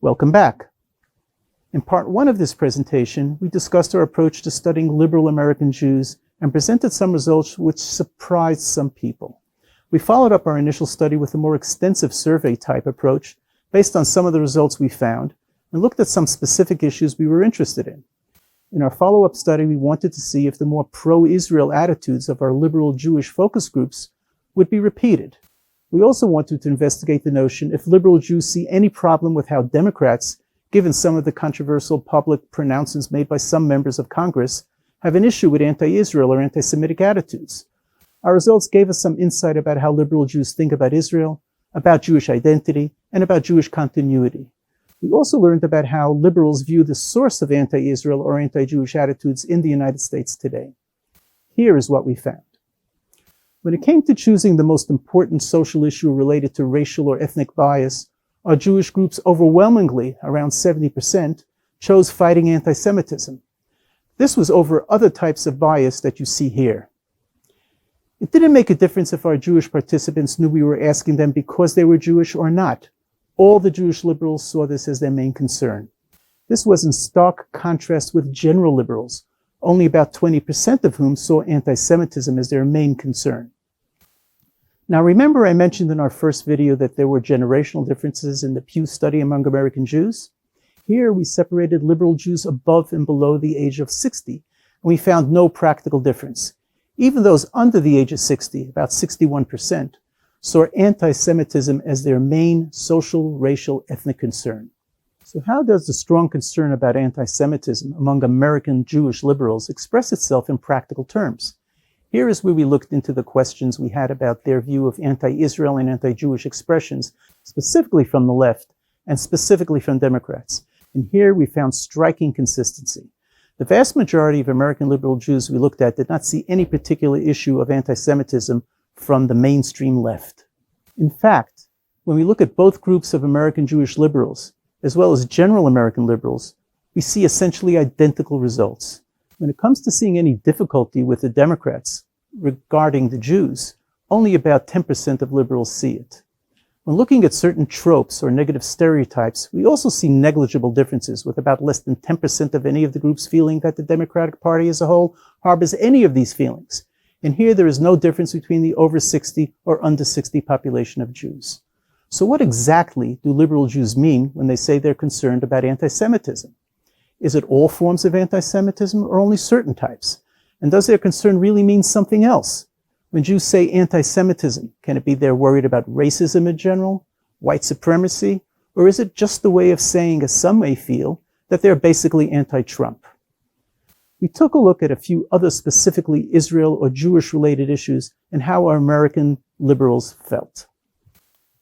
Welcome back. In part one of this presentation, we discussed our approach to studying liberal American Jews and presented some results which surprised some people. We followed up our initial study with a more extensive survey-type approach based on some of the results we found and looked at some specific issues we were interested in. In our follow-up study, we wanted to see if the more pro-Israel attitudes of our liberal Jewish focus groups would be repeated. We also wanted to investigate the notion if liberal Jews see any problem with how Democrats, given some of the controversial public pronouncements made by some members of Congress, have an issue with anti-Israel or anti-Semitic attitudes. Our results gave us some insight about how liberal Jews think about Israel, about Jewish identity, and about Jewish continuity. We also learned about how liberals view the source of anti-Israel or anti-Jewish attitudes in the United States today. Here is what we found. When it came to choosing the most important social issue related to racial or ethnic bias, our Jewish groups overwhelmingly, around 70%, chose fighting anti-Semitism. This was over other types of bias that you see here. It didn't make a difference if our Jewish participants knew we were asking them because they were Jewish or not. All the Jewish liberals saw this as their main concern. This was in stark contrast with general liberals, only about 20% of whom saw anti-Semitism as their main concern. Now remember I mentioned in our first video that there were generational differences in the Pew study among American Jews? Here we separated liberal Jews above and below the age of 60, and we found no practical difference. Even those under the age of 60, about 61%, saw anti-Semitism as their main social, racial, ethnic concern. So how does the strong concern about anti-Semitism among American Jewish liberals express itself in practical terms? Here is where we looked into the questions we had about their view of anti-Israel and anti-Jewish expressions, specifically from the left and specifically from Democrats. And here we found striking consistency. The vast majority of American liberal Jews we looked at did not see any particular issue of anti-Semitism from the mainstream left. In fact, when we look at both groups of American Jewish liberals, as well as general American liberals, we see essentially identical results. When it comes to seeing any difficulty with the Democrats regarding the Jews, only about 10% of liberals see it. When looking at certain tropes or negative stereotypes, we also see negligible differences, with about less than 10% of any of the groups feeling that the Democratic Party as a whole harbors any of these feelings. And here there is no difference between the over 60 or under 60 population of Jews. So what exactly do liberal Jews mean when they say they're concerned about anti-Semitism? Is it all forms of anti-Semitism or only certain types? And does their concern really mean something else? When Jews say anti-Semitism, can it be they're worried about racism in general, white supremacy, or is it just a way of saying, as some may feel, that they're basically anti-Trump? We took a look at a few other specifically Israel or Jewish-related issues and how our American liberals felt.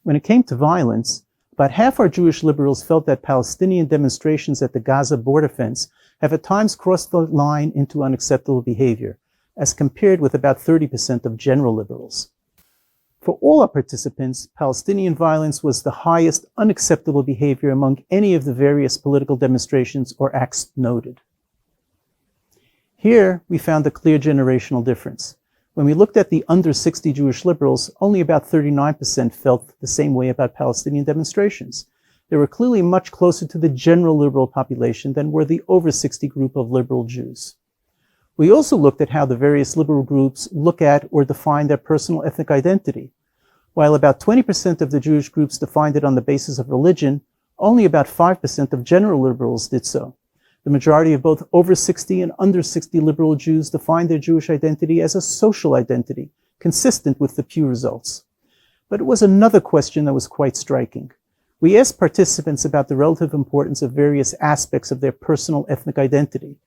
When it came to violence, about half our Jewish liberals felt that Palestinian demonstrations at the Gaza border fence have at times crossed the line into unacceptable behavior, as compared with about 30% of general liberals. For all our participants, Palestinian violence was the highest unacceptable behavior among any of the various political demonstrations or acts noted. Here, we found a clear generational difference. When we looked at the under 60 Jewish liberals, only about 39% felt the same way about Palestinian demonstrations. They were clearly much closer to the general liberal population than were the over 60 group of liberal Jews. We also looked at how the various liberal groups look at or define their personal ethnic identity. While about 20% of the Jewish groups defined it on the basis of religion, only about 5% of general liberals did so. The majority of both over 60 and under 60 liberal Jews defined their Jewish identity as a social identity, consistent with the Pew results. But it was another question that was quite striking. We asked participants about the relative importance of various aspects of their personal ethnic identity.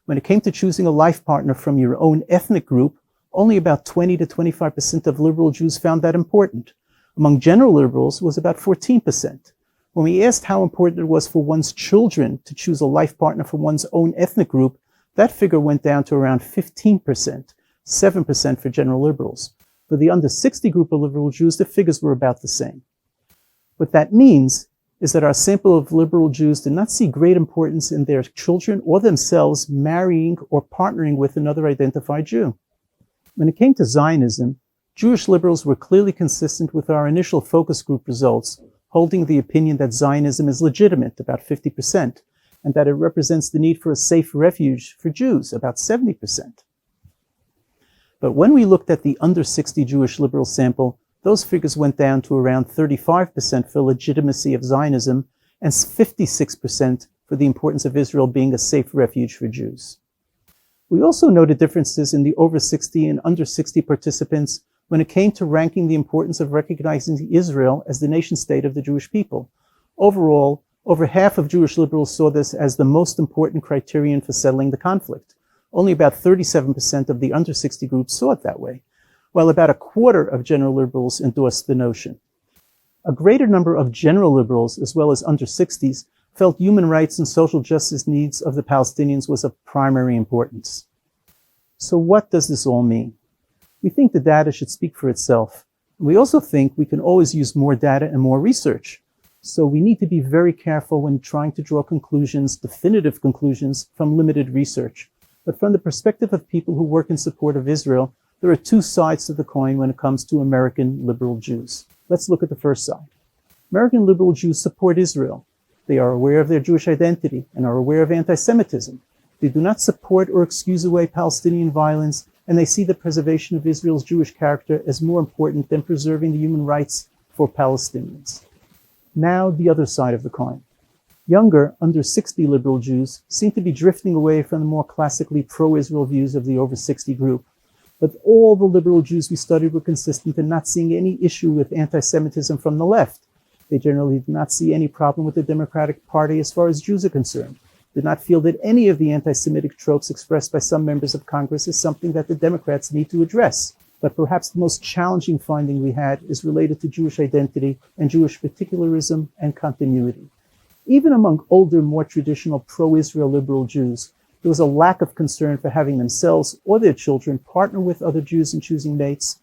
When it came to choosing a life partner from your own ethnic group, only about 20 to 25% of liberal Jews found that important. Among general liberals, it was about 14%. When we asked how important it was for one's children to choose a life partner from one's own ethnic group, that figure went down to around 15%, 7% for general liberals. For the under 60 group of liberal Jews, the figures were about the same. What that means is that our sample of liberal Jews did not see great importance in their children or themselves marrying or partnering with another identified Jew. When it came to Zionism, Jewish liberals were clearly consistent with our initial focus group results, holding the opinion that Zionism is legitimate, about 50%, and that it represents the need for a safe refuge for Jews, about 70%. But when we looked at the under 60 Jewish liberal sample, those figures went down to around 35% for legitimacy of Zionism and 56% for the importance of Israel being a safe refuge for Jews. We also noted differences in the over 60 and under 60 participants when it came to ranking the importance of recognizing Israel as the nation state of the Jewish people. Overall, over half of Jewish liberals saw this as the most important criterion for settling the conflict. Only about 37% of the under 60 group saw it that way, while about a quarter of general liberals endorsed the notion. A greater number of general liberals, as well as under 60s, felt human rights and social justice needs of the Palestinians was of primary importance. So what does this all mean? We think the data should speak for itself. We also think we can always use more data and more research. So we need to be very careful when trying to draw conclusions, definitive conclusions, from limited research. But from the perspective of people who work in support of Israel, there are two sides to the coin when it comes to American liberal Jews. Let's look at the first side. American liberal Jews support Israel. They are aware of their Jewish identity and are aware of anti-Semitism. They do not support or excuse away Palestinian violence, and they see the preservation of Israel's Jewish character as more important than preserving the human rights for Palestinians. Now, the other side of the coin. Younger, under 60 liberal Jews seem to be drifting away from the more classically pro-Israel views of the over 60 group. But all the liberal Jews we studied were consistent in not seeing any issue with anti-Semitism from the left. They generally did not see any problem with the Democratic Party as far as Jews are concerned, did not feel that any of the anti-Semitic tropes expressed by some members of Congress is something that the Democrats need to address. But perhaps the most challenging finding we had is related to Jewish identity and Jewish particularism and continuity. Even among older, more traditional pro-Israel liberal Jews, there was a lack of concern for having themselves or their children partner with other Jews in choosing mates.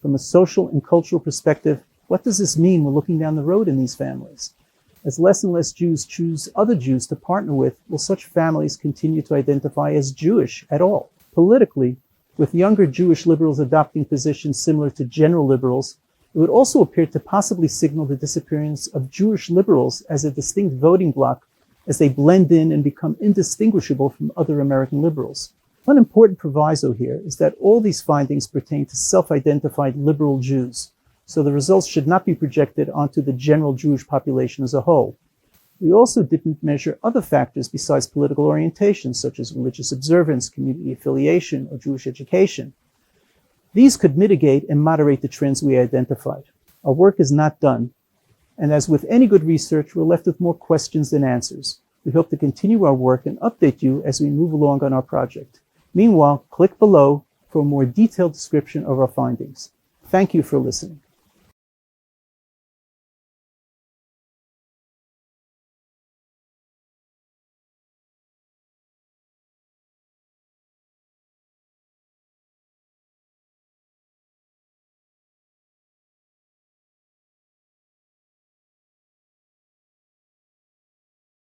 From a social and cultural perspective, what does this mean when looking down the road in these families? As less and less Jews choose other Jews to partner with, will such families continue to identify as Jewish at all? Politically, with younger Jewish liberals adopting positions similar to general liberals, it would also appear to possibly signal the disappearance of Jewish liberals as a distinct voting bloc as they blend in and become indistinguishable from other American liberals. One important proviso here is that all these findings pertain to self-identified liberal Jews, so the results should not be projected onto the general Jewish population as a whole. We also didn't measure other factors besides political orientation, such as religious observance, community affiliation, or Jewish education. These could mitigate and moderate the trends we identified. Our work is not done, and as with any good research, we're left with more questions than answers. We hope to continue our work and update you as we move along on our project. Meanwhile, click below for a more detailed description of our findings. Thank you for listening.